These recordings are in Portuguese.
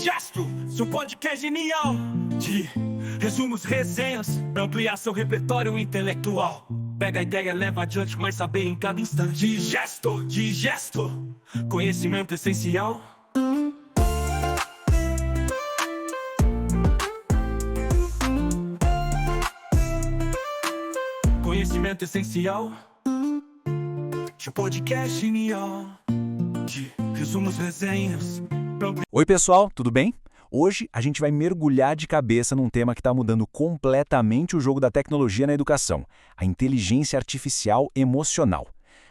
Gesto, seu podcast genial de resumos, resenhas, ampliar seu repertório intelectual. Pega a ideia, leva adiante, mas saber em cada instante. Digesto, conhecimento essencial. Conhecimento essencial de podcast genial de resumos, resenhas. Oi pessoal, tudo bem? Hoje a gente vai mergulhar de cabeça num tema que está mudando completamente o jogo da tecnologia na educação, a inteligência artificial emocional.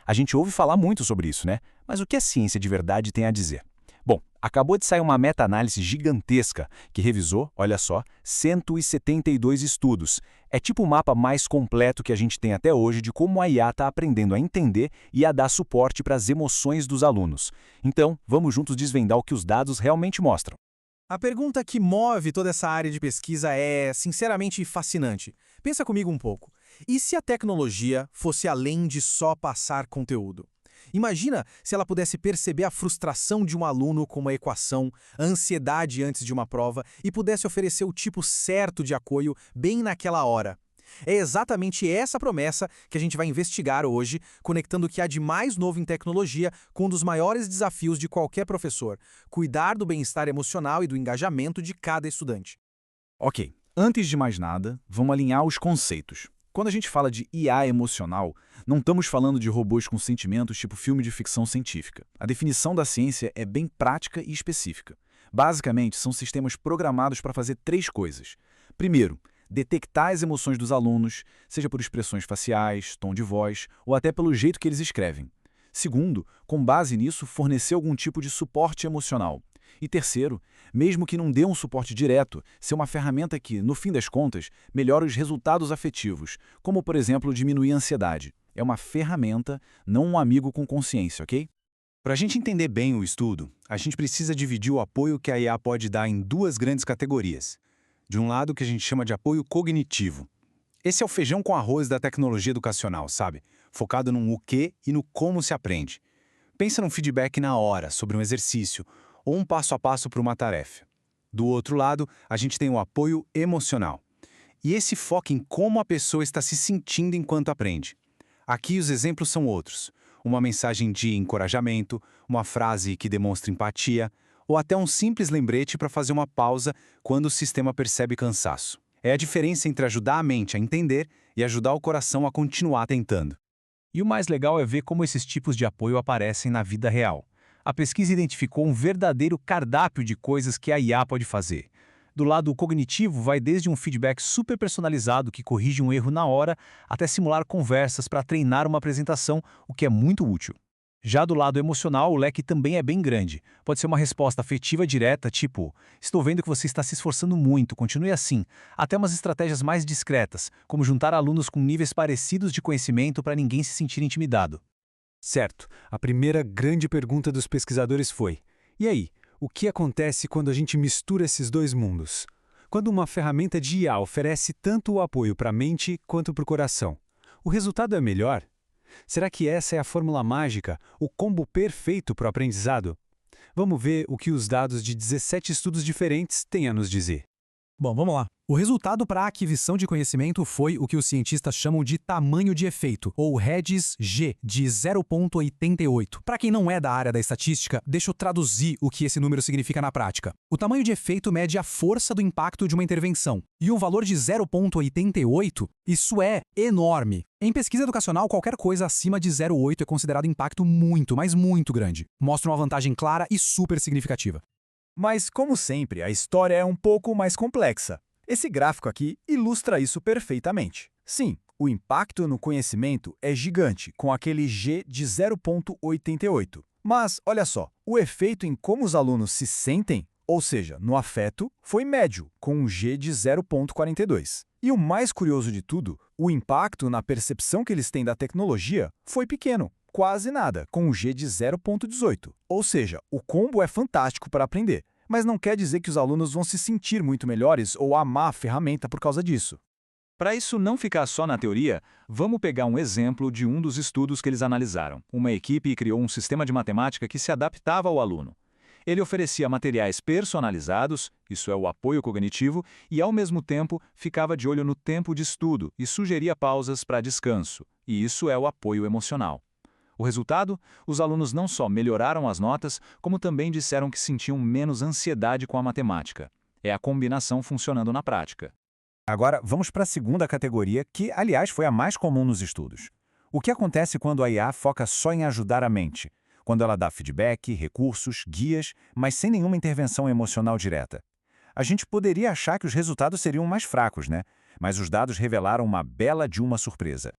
A gente ouve falar muito sobre isso, né? Mas o que a ciência de verdade tem a dizer? Bom, acabou de sair uma meta-análise gigantesca que revisou, olha só, 172 estudos. É tipo o mapa mais completo que a gente tem até hoje de como a IA está aprendendo a entender e a dar suporte para as emoções dos alunos. Então, vamos juntos desvendar o que os dados realmente mostram. A pergunta que move toda essa área de pesquisa é, sinceramente, fascinante. Pensa comigo um pouco. E se a tecnologia fosse além de só passar conteúdo? Imagina se ela pudesse perceber a frustração de um aluno com uma equação, a ansiedade antes de uma prova e pudesse oferecer o tipo certo de apoio bem naquela hora. É exatamente essa promessa que a gente vai investigar hoje, conectando o que há de mais novo em tecnologia com um dos maiores desafios de qualquer professor: cuidar do bem-estar emocional e do engajamento de cada estudante. Ok, antes de mais nada, vamos alinhar os conceitos. Quando a gente fala de IA emocional, não estamos falando de robôs com sentimentos tipo filme de ficção científica. A definição da ciência é bem prática e específica. Basicamente, são sistemas programados para fazer três coisas. Primeiro, detectar as emoções dos alunos, seja por expressões faciais, tom de voz ou até pelo jeito que eles escrevem. Segundo, com base nisso, fornecer algum tipo de suporte emocional. E terceiro, mesmo que não dê um suporte direto, ser uma ferramenta que, no fim das contas, melhora os resultados afetivos, como, por exemplo, diminuir a ansiedade. É uma ferramenta, não um amigo com consciência, ok? Para a gente entender bem o estudo, a gente precisa dividir o apoio que a IA pode dar em duas grandes categorias. De um lado, o que a gente chama de apoio cognitivo. Esse é o feijão com arroz da tecnologia educacional, sabe? Focado no que e no como se aprende. Pensa num feedback na hora, sobre um exercício, ou um passo a passo para uma tarefa. Do outro lado, a gente tem o apoio emocional. E esse foca em como a pessoa está se sentindo enquanto aprende. Aqui os exemplos são outros. Uma mensagem de encorajamento, uma frase que demonstra empatia, ou até um simples lembrete para fazer uma pausa quando o sistema percebe cansaço. É a diferença entre ajudar a mente a entender e ajudar o coração a continuar tentando. E o mais legal é ver como esses tipos de apoio aparecem na vida real. A pesquisa identificou um verdadeiro cardápio de coisas que a IA pode fazer. Do lado cognitivo, vai desde um feedback super personalizado que corrige um erro na hora, até simular conversas para treinar uma apresentação, o que é muito útil. Já do lado emocional, o leque também é bem grande. Pode ser uma resposta afetiva direta, tipo: estou vendo que você está se esforçando muito, continue assim, até umas estratégias mais discretas, como juntar alunos com níveis parecidos de conhecimento para ninguém se sentir intimidado. Certo, a primeira grande pergunta dos pesquisadores foi: e aí, o que acontece quando a gente mistura esses dois mundos? Quando uma ferramenta de IA oferece tanto o apoio para a mente quanto para o coração, o resultado é melhor? Será que essa é a fórmula mágica, o combo perfeito para o aprendizado? Vamos ver o que os dados de 17 estudos diferentes têm a nos dizer. Bom, vamos lá. O resultado para a aquisição de conhecimento foi o que os cientistas chamam de tamanho de efeito, ou REDS-G, de 0,88. Para quem não é da área da estatística, deixa eu traduzir o que esse número significa na prática. O tamanho de efeito mede a força do impacto de uma intervenção. E um valor de 0,88, isso é enorme. Em pesquisa educacional, qualquer coisa acima de 0,8 é considerado impacto muito, mas muito grande. Mostra uma vantagem clara e super significativa. Mas, como sempre, a história é um pouco mais complexa. Esse gráfico aqui ilustra isso perfeitamente. Sim, o impacto no conhecimento é gigante, com aquele G de 0,88. Mas, olha só, o efeito em como os alunos se sentem, ou seja, no afeto, foi médio, com um G de 0,42. E o mais curioso de tudo, o impacto na percepção que eles têm da tecnologia foi pequeno. Quase nada, com um G de 0,18. Ou seja, o combo é fantástico para aprender, mas não quer dizer que os alunos vão se sentir muito melhores ou amar a ferramenta por causa disso. Para isso não ficar só na teoria, vamos pegar um exemplo de um dos estudos que eles analisaram. Uma equipe criou um sistema de matemática que se adaptava ao aluno. Ele oferecia materiais personalizados, isso é o apoio cognitivo, e ao mesmo tempo ficava de olho no tempo de estudo e sugeria pausas para descanso, e isso é o apoio emocional. O resultado? Os alunos não só melhoraram as notas, como também disseram que sentiam menos ansiedade com a matemática. É a combinação funcionando na prática. Agora, vamos para a segunda categoria, que, aliás, foi a mais comum nos estudos. O que acontece quando a IA foca só em ajudar a mente? Quando ela dá feedback, recursos, guias, mas sem nenhuma intervenção emocional direta. A gente poderia achar que os resultados seriam mais fracos, né? Mas os dados revelaram uma bela de uma surpresa.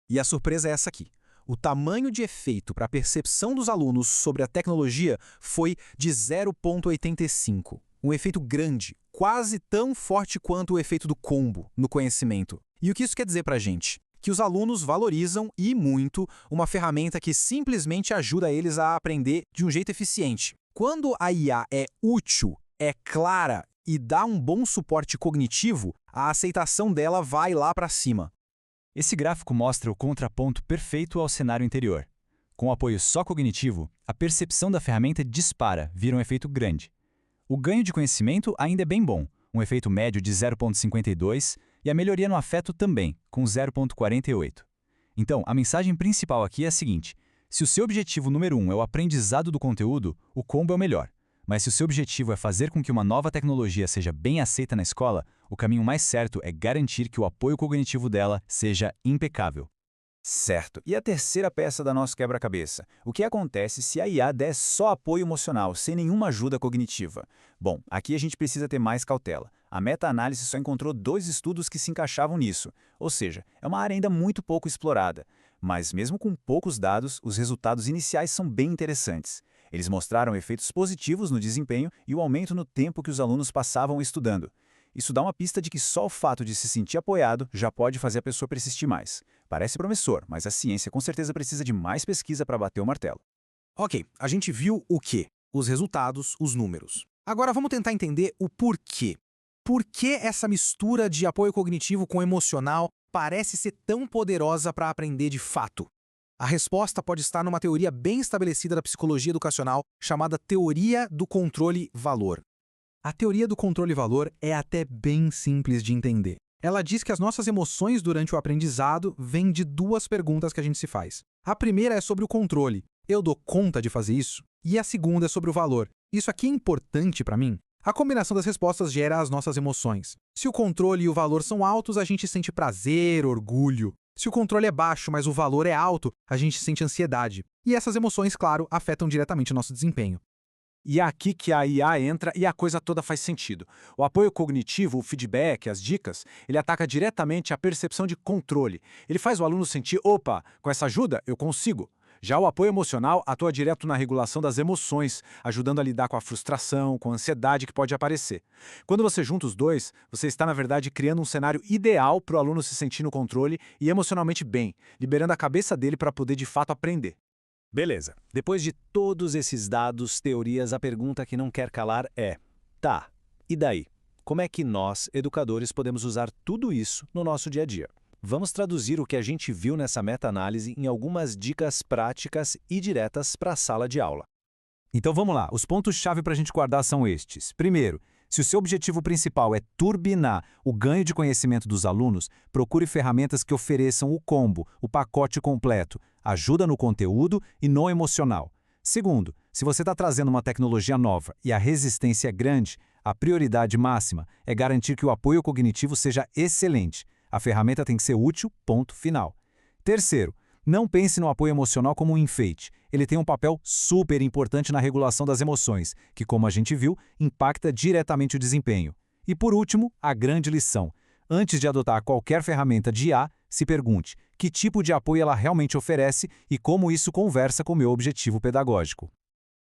E a surpresa é essa aqui. O tamanho de efeito para a percepção dos alunos sobre a tecnologia foi de 0,85. Um efeito grande, quase tão forte quanto o efeito do combo no conhecimento. E o que isso quer dizer para a gente? Que os alunos valorizam, e muito, uma ferramenta que simplesmente ajuda eles a aprender de um jeito eficiente. Quando a IA é útil, é clara e dá um bom suporte cognitivo, a aceitação dela vai lá para cima. Esse gráfico mostra o contraponto perfeito ao cenário anterior. Com o apoio só cognitivo, a percepção da ferramenta dispara, vira um efeito grande. O ganho de conhecimento ainda é bem bom, um efeito médio de 0,52, e a melhoria no afeto também, com 0,48. Então, a mensagem principal aqui é a seguinte: se o seu objetivo número 1 é o aprendizado do conteúdo, o combo é o melhor. Mas se o seu objetivo é fazer com que uma nova tecnologia seja bem aceita na escola, o caminho mais certo é garantir que o apoio cognitivo dela seja impecável. Certo. E a terceira peça da nosso quebra-cabeça? O que acontece se a IA der só apoio emocional, sem nenhuma ajuda cognitiva? Bom, aqui a gente precisa ter mais cautela. A meta-análise só encontrou 2 estudos que se encaixavam nisso, ou seja, é uma área ainda muito pouco explorada. Mas mesmo com poucos dados, os resultados iniciais são bem interessantes. Eles mostraram efeitos positivos no desempenho e o aumento no tempo que os alunos passavam estudando. Isso dá uma pista de que só o fato de se sentir apoiado já pode fazer a pessoa persistir mais. Parece promissor, mas a ciência com certeza precisa de mais pesquisa para bater o martelo. Ok, a gente viu o quê? Os resultados, os números. Agora vamos tentar entender o porquê. Por que essa mistura de apoio cognitivo com emocional parece ser tão poderosa para aprender de fato? A resposta pode estar numa teoria bem estabelecida da psicologia educacional chamada teoria do controle-valor. A teoria do controle-valor é até bem simples de entender. Ela diz que as nossas emoções durante o aprendizado vêm de 2 perguntas que a gente se faz. A primeira é sobre o controle. Eu dou conta de fazer isso? E a segunda é sobre o valor. Isso aqui é importante para mim? A combinação das respostas gera as nossas emoções. Se o controle e o valor são altos, a gente sente prazer, orgulho. Se o controle é baixo, mas o valor é alto, a gente sente ansiedade. E essas emoções, claro, afetam diretamente o nosso desempenho. E é aqui que a IA entra e a coisa toda faz sentido. O apoio cognitivo, o feedback, as dicas, ele ataca diretamente a percepção de controle. Ele faz o aluno sentir, opa, com essa ajuda eu consigo. Já o apoio emocional atua direto na regulação das emoções, ajudando a lidar com a frustração, com a ansiedade que pode aparecer. Quando você junta os dois, você está, na verdade, criando um cenário ideal para o aluno se sentir no controle e emocionalmente bem, liberando a cabeça dele para poder de fato aprender. Beleza. Depois de todos esses dados, teorias, a pergunta que não quer calar é: tá, e daí? Como é que nós, educadores, podemos usar tudo isso no nosso dia a dia? Vamos traduzir o que a gente viu nessa meta-análise em algumas dicas práticas e diretas para a sala de aula. Então vamos lá, os pontos-chave para a gente guardar são estes. Primeiro, se o seu objetivo principal é turbinar o ganho de conhecimento dos alunos, procure ferramentas que ofereçam o combo, o pacote completo, ajuda no conteúdo e no emocional. Segundo, se você está trazendo uma tecnologia nova e a resistência é grande, a prioridade máxima é garantir que o apoio cognitivo seja excelente. A ferramenta tem que ser útil, ponto final. Terceiro, não pense no apoio emocional como um enfeite. Ele tem um papel super importante na regulação das emoções, que, como a gente viu, impacta diretamente o desempenho. E por último, a grande lição. Antes de adotar qualquer ferramenta de IA, se pergunte que tipo de apoio ela realmente oferece e como isso conversa com o meu objetivo pedagógico.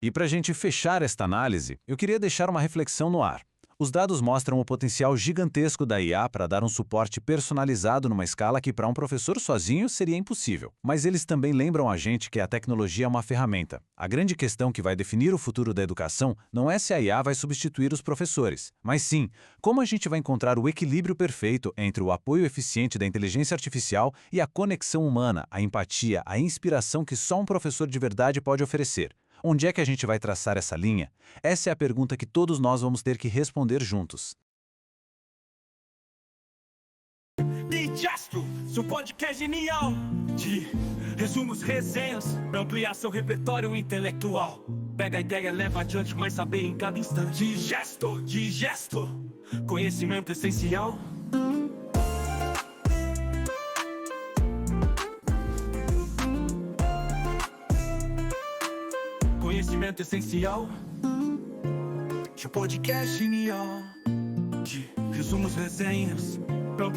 E para a gente fechar esta análise, eu queria deixar uma reflexão no ar. Os dados mostram o potencial gigantesco da IA para dar um suporte personalizado numa escala que para um professor sozinho seria impossível. Mas eles também lembram a gente que a tecnologia é uma ferramenta. A grande questão que vai definir o futuro da educação não é se a IA vai substituir os professores, mas sim como a gente vai encontrar o equilíbrio perfeito entre o apoio eficiente da inteligência artificial e a conexão humana, a empatia, a inspiração que só um professor de verdade pode oferecer. Onde é que a gente vai traçar essa linha? Essa é a pergunta que todos nós vamos ter que responder juntos. Digestro, seu podcast genial de resumos, resenhas, pra ampliar seu repertório intelectual. Pega a ideia, leva adiante, mas saber em cada instante. Digesto, conhecimento essencial. Conhecimento essencial. Seu podcast genial de resumos, resenhas, pra ampliar